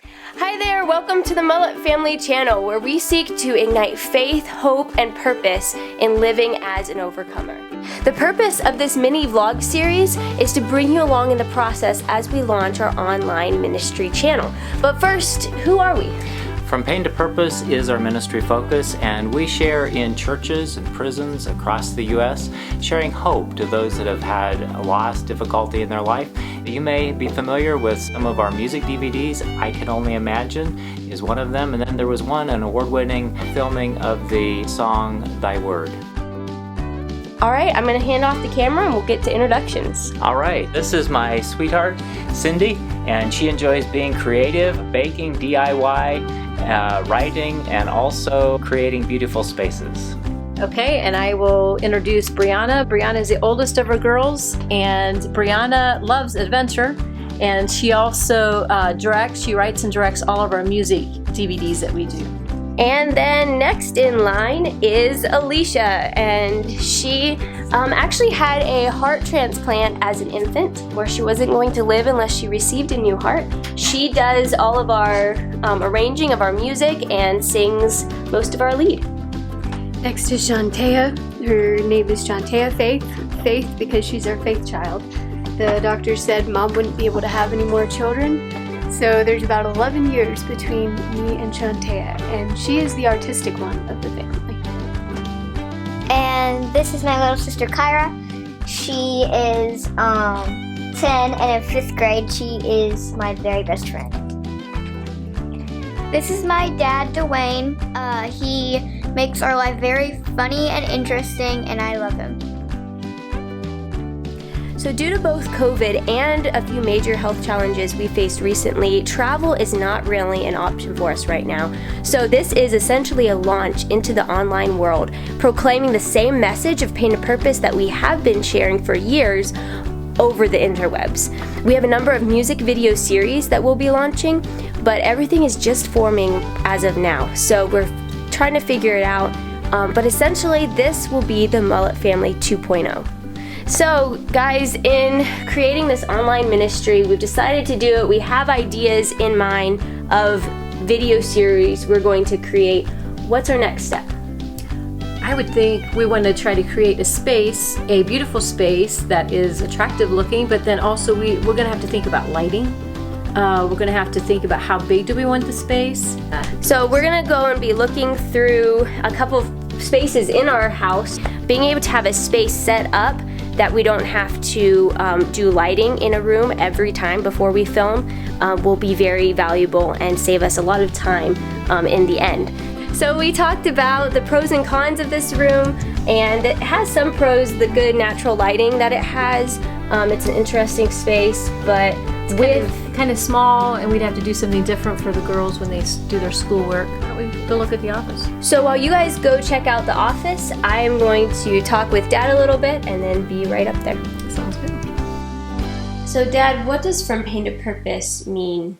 Hi there, welcome to the Mullet Family channel where we seek to ignite faith, hope, and purpose in living as an overcomer. The purpose of this mini vlog series is to bring you along in the process as we launch our online ministry channel. But first, who are we? From Pain to Purpose is our ministry focus, and we share in churches and prisons across the U.S., sharing hope to those that have had a loss, difficulty in their life. You may be familiar with some of our music DVDs. I Can Only Imagine is one of them, and then there was an award-winning filming of the song Thy Word. All right, I'm going to hand off the camera and we'll get to introductions. All right, this is my sweetheart, Cindy, and she enjoys being creative, baking, DIY, writing, and also creating beautiful spaces. Okay, and I will introduce Brianna. Brianna is the oldest of our girls, and Brianna loves adventure, and she also she writes and directs all of our music DVDs that we do. And then next in line is Alicia, and she actually had a heart transplant as an infant where she wasn't going to live unless she received a new heart. She does all of our arranging of our music and sings most of our lead. Next is Shantaya. Her name is Shantaya Faith because she's our faith child. The doctor said mom wouldn't be able to have any more children, so there's about 11 years between me and Shantaya, and she is the artistic one of the family. And this is my little sister Kyra. She is 10, and in 5th grade she is my very best friend. This is my dad, Dwayne. He makes our life very funny and interesting, and I love him. So due to both COVID and a few major health challenges we faced recently, travel is not really an option for us right now. So this is essentially a launch into the online world, proclaiming the same message of pain to purpose that we have been sharing for years over the interwebs. We have a number of music video series that we'll be launching, but everything is just forming as of now. So we're trying to figure it out, but essentially this will be the Mullet Family 2.0. So guys, in creating this online ministry, we've decided to do it. We have ideas in mind of video series we're going to create. What's our next step? I would think we want to try to create a space, a beautiful space that is attractive looking, but then also we're going to have to think about lighting. We're going to have to think about how big do we want the space. So we're going to go and be looking through a couple of spaces in our house. Being able to have a space set up that we don't have to do lighting in a room every time before we film will be very valuable and save us a lot of time in the end. So we talked about the pros and cons of this room, and it has some pros, the good natural lighting that it has. It's an interesting space, but It's kind of small, and we'd have to do something different for the girls when they do their schoolwork. Why don't we go look at the office? So while you guys go check out the office, I am going to talk with Dad a little bit and then be right up there. Sounds good. So Dad, what does From Pain to Purpose mean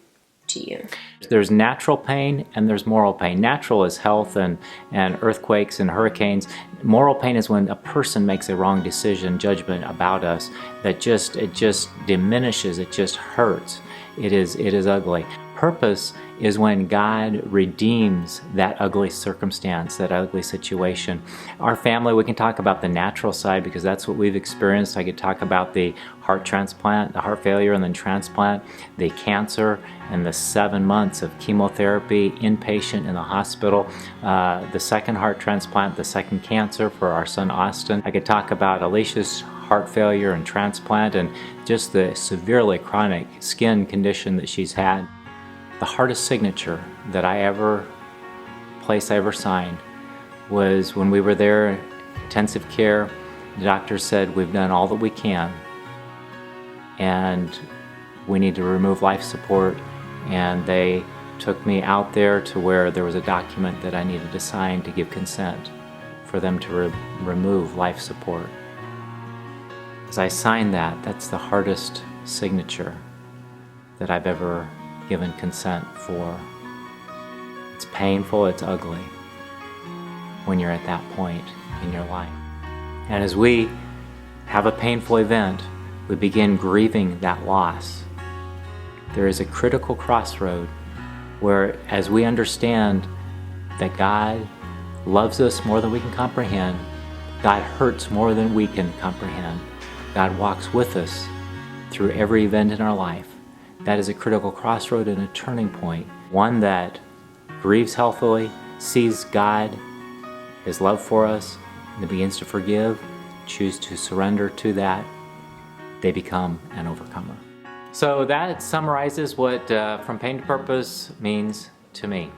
to you? There's natural pain and there's moral pain. Natural is health and earthquakes and hurricanes. Moral pain is when a person makes a wrong decision, judgment about us that it just diminishes, it just hurts. It is ugly. Purpose is when God redeems that ugly circumstance, that ugly situation. Our family, we can talk about the natural side because that's what we've experienced. I could talk about the heart transplant, the heart failure and then transplant, the cancer, and the 7 months of chemotherapy, inpatient in the hospital, the second heart transplant, the second cancer for our son Austin. I could talk about Alicia's heart failure and transplant and just the severely chronic skin condition that she's had. The hardest signature that I ever signed was when we were there, intensive care. The doctor said, we've done all that we can and we need to remove life support, and they took me out there to where there was a document that I needed to sign to give consent for them to remove life support. As I signed that, that's the hardest signature that I've ever given consent for. It's painful, it's ugly when you're at that point in your life. And as we have a painful event, we begin grieving that loss. There is a critical crossroad where as we understand that God loves us more than we can comprehend, God hurts more than we can comprehend, God walks with us through every event in our life. That is a critical crossroad and a turning point, one that grieves healthily, sees God, His love for us, and begins to forgive, choose to surrender to that, they become an overcomer. So that summarizes what From Pain to Purpose means to me.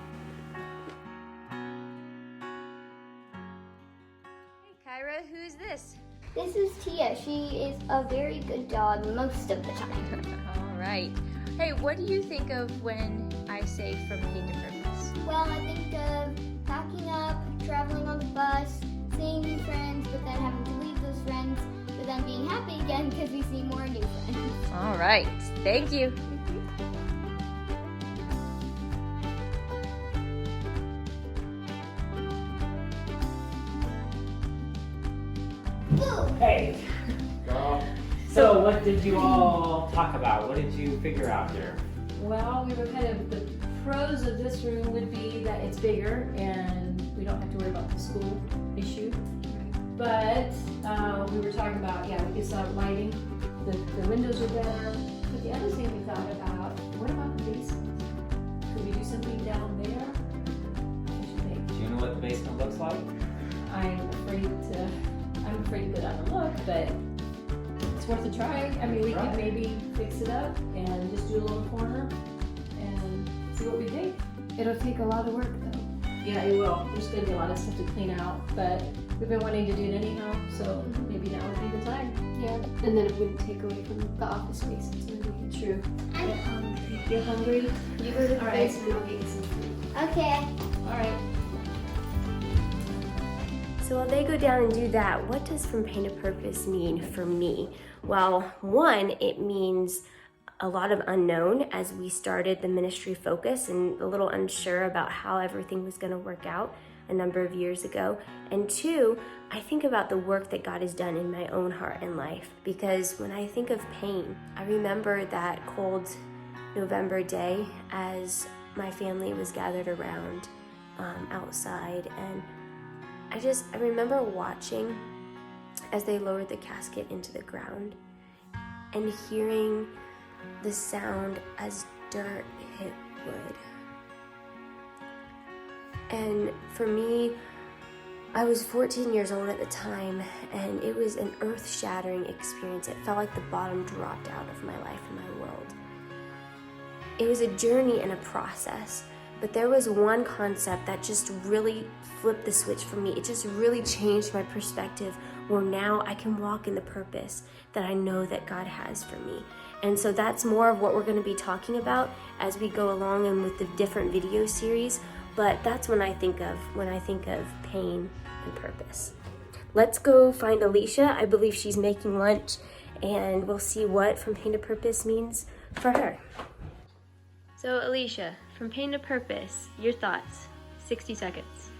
Hey, Kyra, who's this? This is Tia. She is a very good dog most of the time. All right. Hey, what do you think of when I say From Pain to Purpose? Well, I think of packing up, traveling on the bus, seeing new friends, but then having to leave those friends, but then being happy again because we see more new friends. All right. Thank you. Hey, girl. So what did you all talk about? What did you figure out there? Well, we were kind of, the pros of this room would be that it's bigger and we don't have to worry about the school issue. But we were talking about, we could start lighting, the windows are better. But the other thing we thought about, what about the basement? Could we do something down there? What do you think? Do you know what the basement looks like? I'm afraid to go down and look, but it's worth a try. I mean, we could maybe fix it up and just do a little corner and see what we think. It'll take a lot of work though. Yeah, it will. There's going to be a lot of stuff to clean out, but we've been wanting to do it anyhow, so maybe now would be the time. Yeah, and then it wouldn't take away from the office space. It's True. I'm hungry. You're hungry? You go to the All right. basement, I'll get you some food. Okay. All right. So while they go down and do that, what does From Pain to Purpose mean for me? Well, one, it means a lot of unknown as we started the ministry focus and a little unsure about how everything was going to work out a number of years ago. And two, I think about the work that God has done in my own heart and life, because when I think of pain, I remember that cold November day as my family was gathered around outside, and I remember watching as they lowered the casket into the ground and hearing the sound as dirt hit wood. And for me, I was 14 years old at the time, and it was an earth-shattering experience. It felt like the bottom dropped out of my life and my world. It was a journey and a process, but there was one concept that just really flipped the switch for me. It just really changed my perspective, where now I can walk in the purpose that I know that God has for me. And so that's more of what we're going to be talking about as we go along and with the different video series. But that's when I think of pain and purpose. Let's go find Alicia. I believe she's making lunch, and we'll see what From Pain to Purpose means for her. So Alicia, From Pain to Purpose, your thoughts, 60 seconds.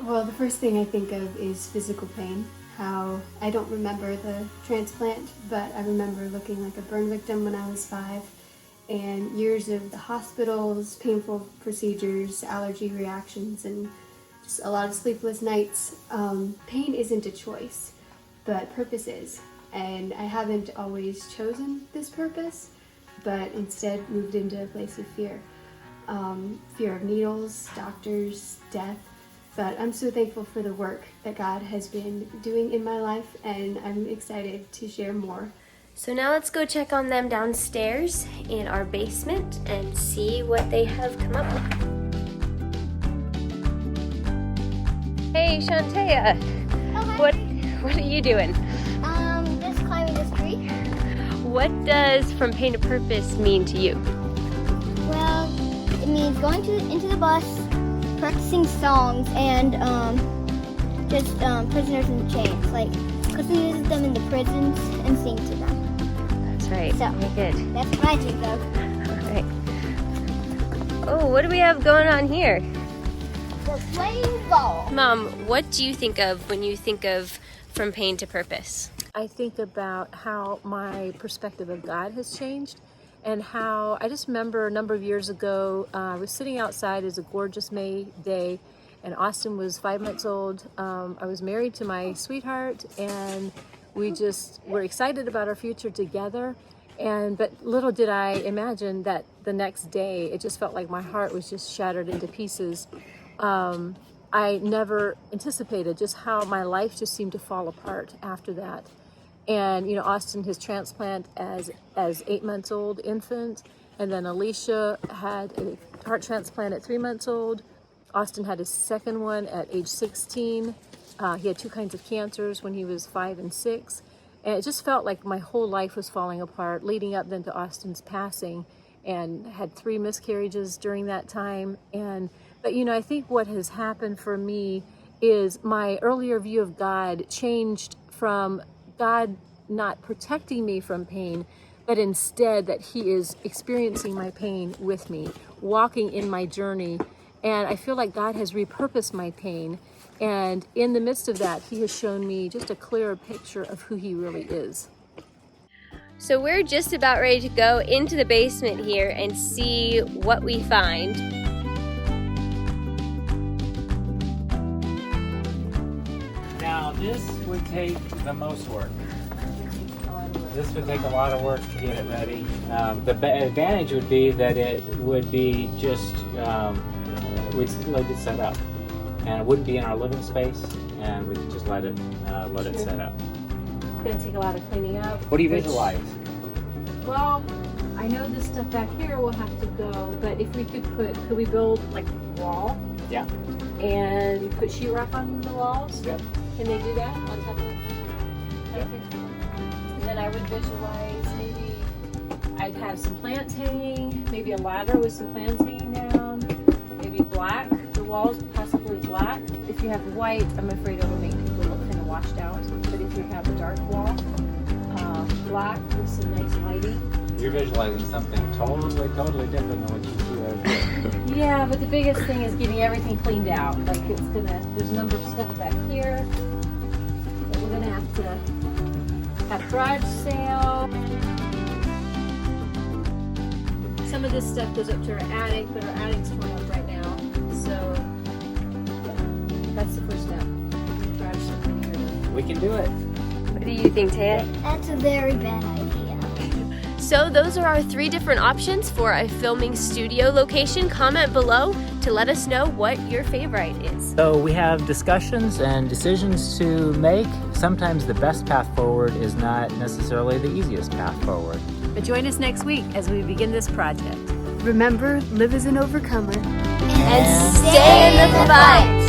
Well, the first thing I think of is physical pain. How I don't remember the transplant, but I remember looking like a burn victim when I was 5, and years of the hospitals, painful procedures, allergy reactions, and just a lot of sleepless nights. Pain isn't a choice, but purpose is. And I haven't always chosen this purpose, but instead moved into a place of fear. Fear of needles, doctors, death. But I'm so thankful for the work that God has been doing in my life, and I'm excited to share more. So now let's go check on them downstairs in our basement and see what they have come up with. Hey, Shantaya. Oh, hi. What are you doing? Just climbing this tree. What does From Pain to Purpose mean to you? Well, it means going into the bus, practicing songs, and just prisoners in chains, like customizing them in the prisons and sing to them. That's right. So, Very good. that's what I think of. All right. Oh, what do we have going on here? We're playing ball. Mom, what do you think of when you think of From Pain to Purpose? I think about how my perspective of God has changed, and how I just remember a number of years ago, I was sitting outside. It was a gorgeous May day, and Austin was 5 months old. I was married to my sweetheart, and we just were excited about our future together. But little did I imagine that the next day, it just felt like my heart was just shattered into pieces. I never anticipated just how my life just seemed to fall apart after that. And Austin, his transplant as 8 months old infant, and then Alicia had a heart transplant at 3 months old. Austin had his second one at age 16. He had 2 kinds of cancers when he was 5 and 6. And it just felt like my whole life was falling apart, leading up then to Austin's passing, and had 3 miscarriages during that time. But I think what has happened for me is my earlier view of God changed from God not protecting me from pain, but instead that He is experiencing my pain with me, walking in my journey. And I feel like God has repurposed my pain. And in the midst of that, He has shown me just a clearer picture of who He really is. So we're just about ready to go into the basement here and see what we find. Now this would take the most work. This would take a lot of work to get it ready. The advantage would be that it would be just, we'd let it set up. And it wouldn't be in our living space, and we could just let it set up. It's going to take a lot of cleaning up. What do you visualize? Well, I know this stuff back here will have to go, but if we could we build like a wall? Yeah. And put sheetrock on the walls? Yep. Can they do that on top of it? Yep. And then I would visualize maybe I'd have some plants hanging, maybe a ladder with some plants hanging down, maybe black, the walls possibly black. If you have white, I'm afraid it'll make people look kind of washed out. But if you have a dark wall, black with some nice lighting. You're visualizing something totally different than what you see over here. Yeah, but the biggest thing is getting everything cleaned out. Like there's a number of stuff back here that we're gonna have to have garage sale. Some of this stuff goes up to our attic, but our attic's torn up right now. So that's the first step. Garage sale. We can do it. What do you think, Taya? That's a very bad idea. So those are our 3 different options for a filming studio location. Comment below to let us know what your favorite is. So we have discussions and decisions to make. Sometimes the best path forward is not necessarily the easiest path forward. But join us next week as we begin this project. Remember, live as an overcomer. And stay in the fight!